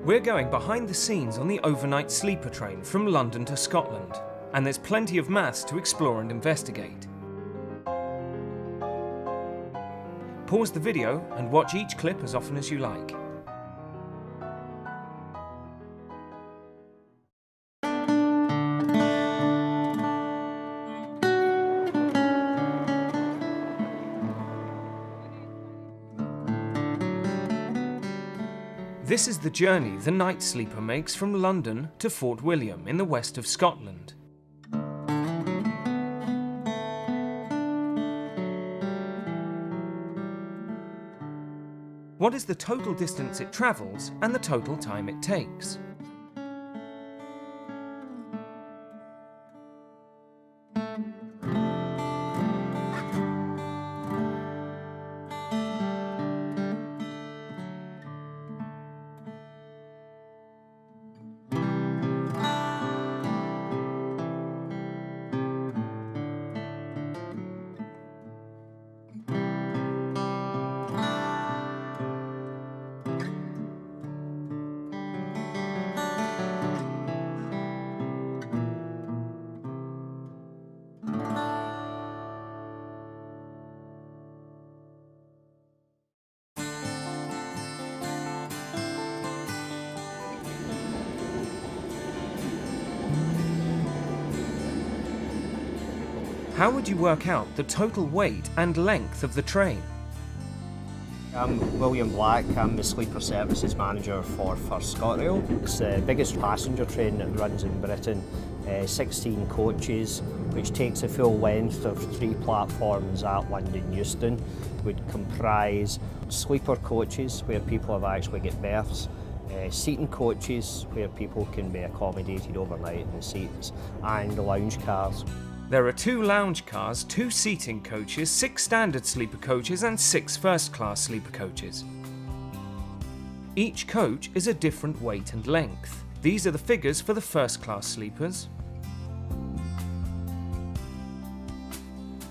We're going behind the scenes on the overnight sleeper train from London to Scotland, and there's plenty of maths to explore and investigate. Pause the video and watch each clip as often as you like. This is the journey the night sleeper makes from London to Fort William in the west of Scotland. What is the total distance it travels and the total time it takes? How would you work out the total weight and length of the train? I'm William Black, I'm the Sleeper Services Manager for First ScotRail. It's the biggest passenger train that runs in Britain, 16 coaches, which takes a full length of 3 platforms at London Euston, would comprise sleeper coaches where people have actually got berths, seating coaches where people can be accommodated overnight in the seats, and lounge cars. There are 2 lounge cars, 2 seating coaches, 6 standard sleeper coaches and 6 first-class sleeper coaches. Each coach is a different weight and length. These are the figures for the first-class sleepers.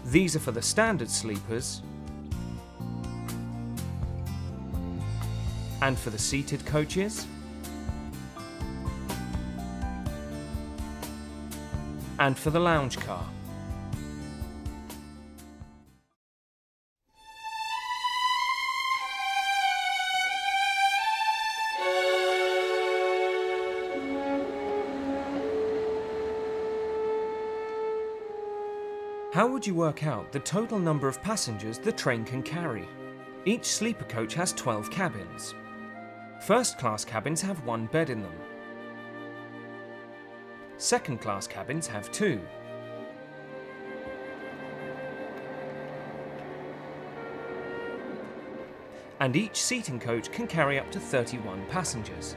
These are for the standard sleepers. And for the seated coaches. And for the lounge car. How would you work out the total number of passengers the train can carry? Each sleeper coach has 12 cabins. First-class cabins have 1 bed in them. Second-class cabins have 2. And each seating coach can carry up to 31 passengers.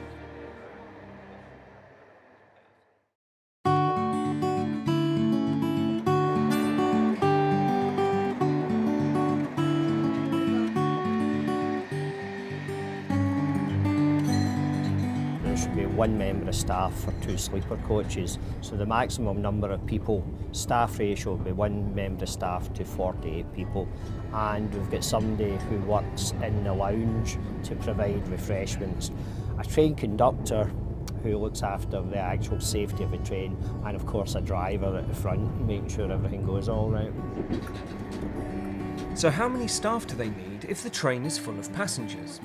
Should be 1 member of staff for 2 sleeper coaches, so the maximum number of people, staff ratio will be 1 member of staff to 48 people, and we've got somebody who works in the lounge to provide refreshments, a train conductor who looks after the actual safety of the train, and of course a driver at the front making sure everything goes all right. So how many staff do they need if the train is full of passengers?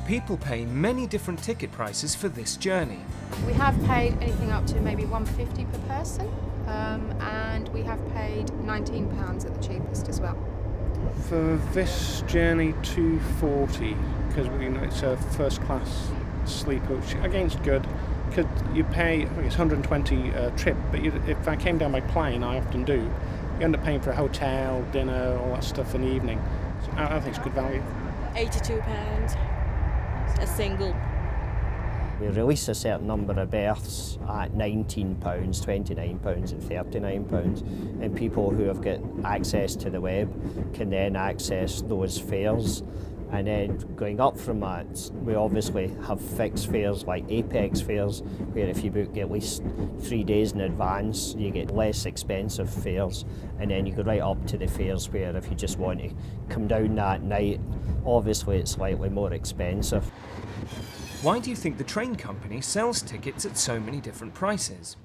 People pay many different ticket prices for this journey. We have paid anything up to maybe £150 per person, and we have paid £19 at the cheapest as well. For this journey, £240, because it's a first-class sleeper, which again is good. Because you pay, I guess, £120 a trip, but if I came down by plane, I often do, you end up paying for a hotel, dinner, all that stuff in the evening. So I think it's good value. £82. A single. We release a certain number of berths at £19, £29 and £39, and people who have got access to the web can then access those fares And then going up from that, we obviously have fixed fares like apex fares, where if you book at least 3 days in advance, you get less expensive fares. And then you go right up to the fares where if you just want to come down that night, obviously it's slightly more expensive. Why do you think the train company sells tickets at so many different prices?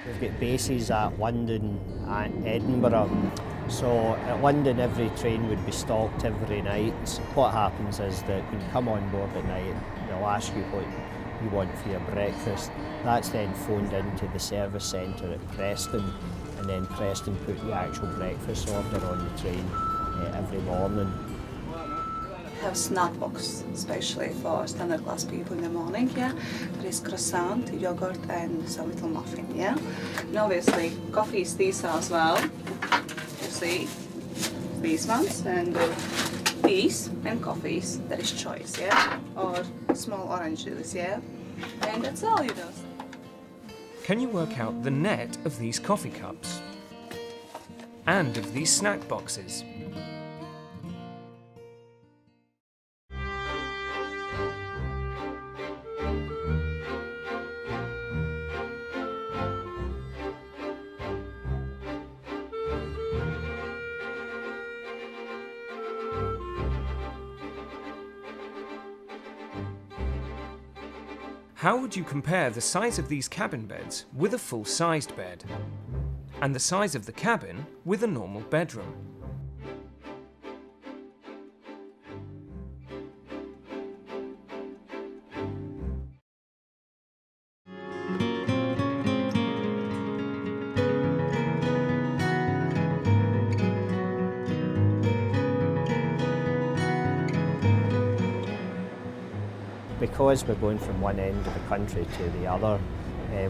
We've got bases at London and Edinburgh. So at London, every train would be stocked every night. What happens is that when you come on board at night, they'll ask you what you want for your breakfast. That's then phoned into the service centre at Preston, and then Preston put the actual breakfast order on the train every morning. We have snack box, especially for standard class people in the morning, yeah. There is croissant, yogurt and some little muffin, yeah. And obviously coffees, these as well. You see, these ones, and these and coffees, there is choice, yeah. Or small orange juice, yeah. And that's all, you know. Can you work out the net of these coffee cups? And of these snack boxes? How would you compare the size of these cabin beds with a full-sized bed, and the size of the cabin with a normal bedroom? Because we're going from one end of the country to the other,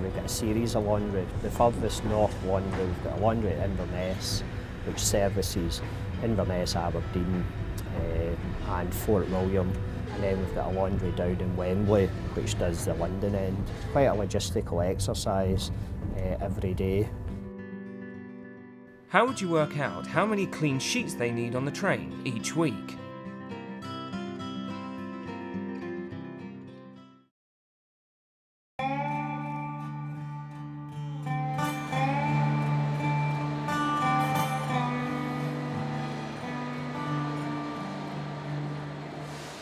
we've got a series of laundry. The furthest north laundry, we've got a laundry at Inverness, which services Inverness, Aberdeen and Fort William. And then we've got a laundry down in Wembley, which does the London end. Quite a logistical exercise every day. How would you work out how many clean sheets they need on the train each week?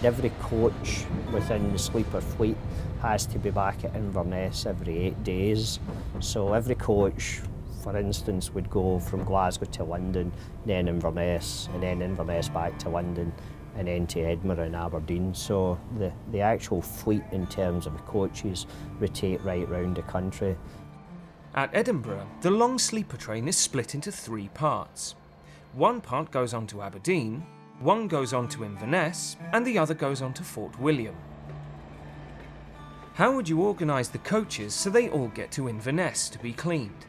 Every coach within the sleeper fleet has to be back at Inverness every 8 days. So every coach, for instance, would go from Glasgow to London, then Inverness, and then Inverness back to London, and then to Edinburgh and Aberdeen. So the actual fleet in terms of the coaches rotate right round the country. At Edinburgh, the long sleeper train is split into 3 parts. One part goes on to Aberdeen, one goes on to Inverness, and the other goes on to Fort William. How would you organise the coaches so they all get to Inverness to be cleaned?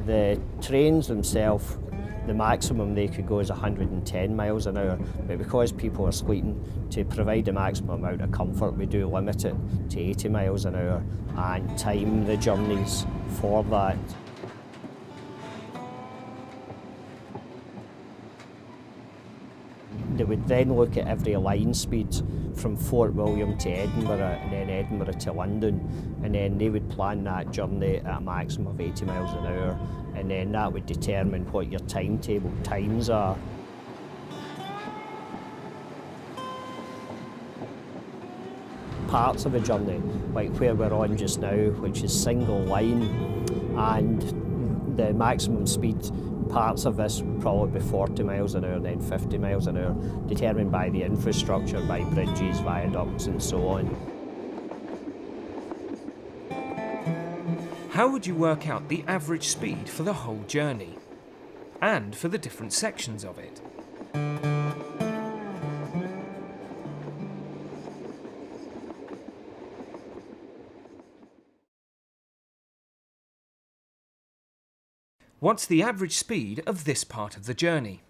The trains themselves, the maximum they could go is 110 miles an hour, but because people are sleeping, to provide the maximum amount of comfort, we do limit it to 80 miles an hour and time the journeys for that. They would then look at every line speed from Fort William to Edinburgh and then Edinburgh to London, and then they would plan that journey at a maximum of 80 miles an hour, and then that would determine what your timetable times are. Parts of a journey, like where we're on just now, which is single line, and The maximum speed parts of this would probably be 40 miles an hour, then 50 miles an hour, determined by the infrastructure, by bridges, viaducts and so on. How would you work out the average speed for the whole journey? And for the different sections of it? What's the average speed of this part of the journey?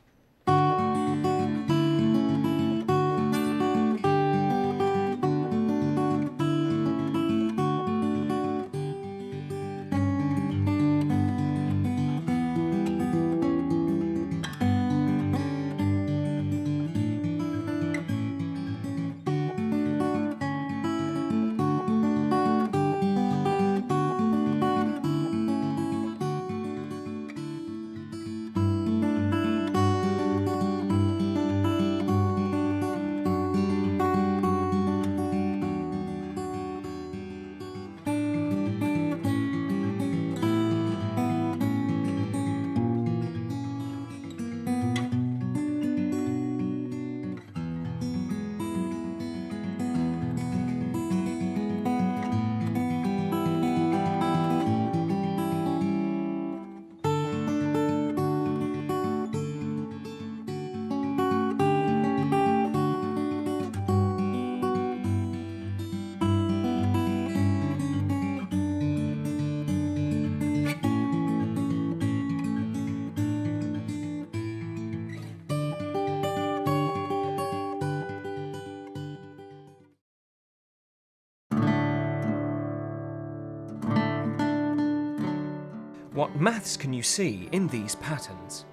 What maths can you see in these patterns?